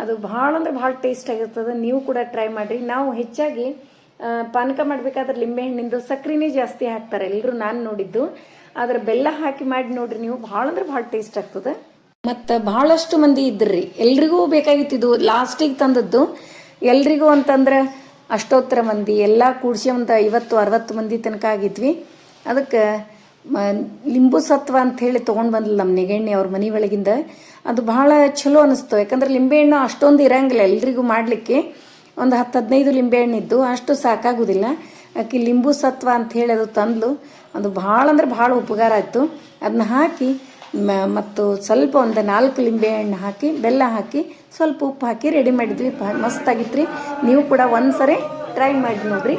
ಅದು ಭಾಳ ಅಂದ್ರೆ ಭಾಳ ಟೇಸ್ಟ್ ಆಗಿರ್ತದೆ. ನೀವು ಕೂಡ ಟ್ರೈ ಮಾಡಿರಿ. ನಾವು ಹೆಚ್ಚಾಗಿ ಪಾನಕ ಮಾಡಬೇಕಾದ್ರೆ ಲಿಂಬೆಹಣ್ಣಿಂದು ಸಕ್ಕರೆನೇ ಜಾಸ್ತಿ ಹಾಕ್ತಾರೆ ಎಲ್ಲರೂ, ನಾನು ನೋಡಿದ್ದು. ಆದರೆ ಬೆಲ್ಲ ಹಾಕಿ ಮಾಡಿ ನೋಡ್ರಿ ನೀವು, ಭಾಳ ಅಂದ್ರೆ ಭಾಳ ಟೇಸ್ಟ್ ಆಗ್ತದೆ. ಮತ್ತು ಭಾಳಷ್ಟು ಮಂದಿ ಇದ್ರಿ, ಎಲ್ರಿಗೂ ಬೇಕಾಗಿತ್ತಿದ್ದು. ಲಾಸ್ಟಿಗೆ ತಂದದ್ದು ಎಲ್ರಿಗೂ ಅಂತಂದ್ರೆ ಅಷ್ಟೋತ್ತರ ಮಂದಿ ಎಲ್ಲ ಕೂಡಿಸಿ ಒಂದು 50-60 ಮಂದಿ ತನಕ ಆಗಿದ್ವಿ. ಅದಕ್ಕೆ ಲಿಂಬು ಸತ್ವ ಅಂಥೇಳಿ ತೊಗೊಂಡು ಬಂದ್ಲು ನಮ್ಮ ನೆಗಣ್ಣಿ ಅವ್ರ ಮನೆ ಒಳಗಿಂದ. ಅದು ಭಾಳ ಚಲೋ ಅನ್ನಿಸ್ತು. ಯಾಕಂದ್ರೆ ಲಿಂಬೆಹಣ್ಣು ಅಷ್ಟೊಂದು ಇರಂಗಿಲ್ಲ ಎಲ್ರಿಗೂ ಮಾಡಲಿಕ್ಕೆ. ಒಂದು 10-15 ಲಿಂಬೆಹಣ್ಣು ಇದ್ದು ಅಷ್ಟು ಸಾಕಾಗೋದಿಲ್ಲ. ಆಕೆ ಲಿಂಬು ಸತ್ವ ಅಂಥೇಳಿ ಅದು ತಂದ್ಲು. ಅದು ಭಾಳ ಅಂದ್ರೆ ಭಾಳ ಉಪಕಾರ ಆಯಿತು. ಅದನ್ನ ಹಾಕಿ ಮತ್ತು ಸ್ವಲ್ಪ ಒಂದು 4 ಲಿಂಬೆಹಣ್ಣು ಹಾಕಿ ಬೆಲ್ಲ ಹಾಕಿ ಸ್ವಲ್ಪ ಉಪ್ಪು ಹಾಕಿ ರೆಡಿ ಮಾಡಿದ್ವಿ. ಮಸ್ತಾಗಿತ್ತು ರೀ. ನೀವು ಕೂಡ ಒಂದ್ಸರಿ ಟ್ರೈ ಮಾಡಿ ನೋಡ್ರಿ.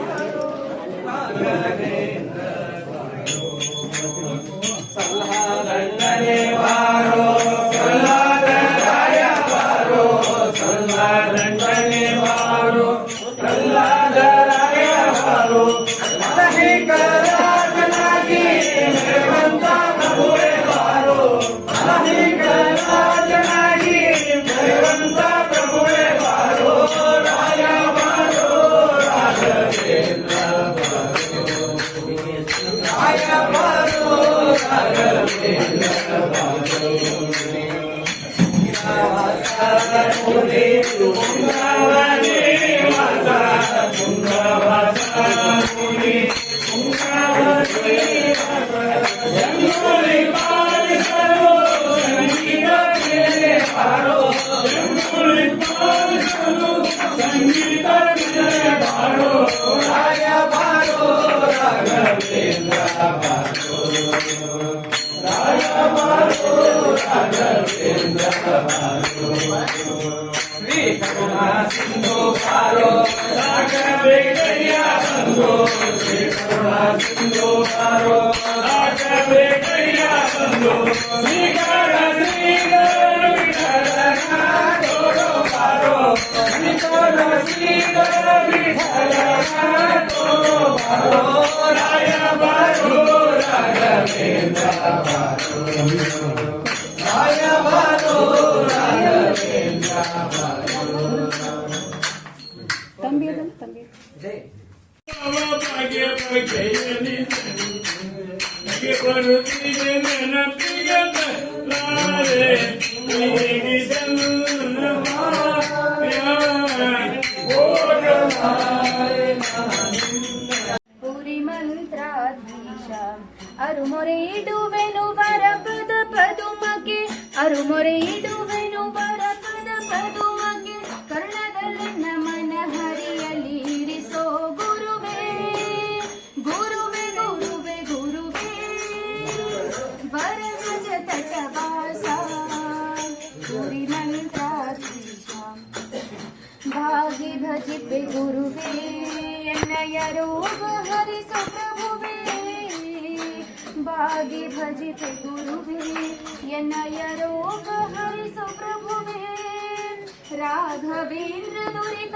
ಪುರಿ ಮಂತ್ರಾಧೀಶ ಅರುಮೊರೆ ಇಡುವೆನು ವರಪದ ಪದುಮಗೆ, ಅರುಮೊರೆ ಇಡುವೆನು ವರಪದ ಪದುಮಗೆ. ಕರ್ಣದಲ್ಲಿನ ಮನ ಹರಿಯಲಿ ಇರಿಸೋ ಗುರುವೇ, ಗುರುವೇ ಗುರುವೇ ಗುರುವೇ. ವರಗಜ ತಟವಾಸ ಪುರಿ ಮಂತ್ರಾಧೀಶ ಭಾಗಿ ಭಜಿಪೆ ಗುರುವೇ. ಎನ್ನಯ ರೋಗ ಹರಿಸು ಪ್ರಭುವೇ, ಭಾಗಿ ಭಜಿಪೆ ಗುರುವೇ. ಎನ್ನಯ ರೋಗ ಹರಿಸು ಪ್ರಭುವೇ. ರಾಘವೇಂದ್ರ ದುರಿತ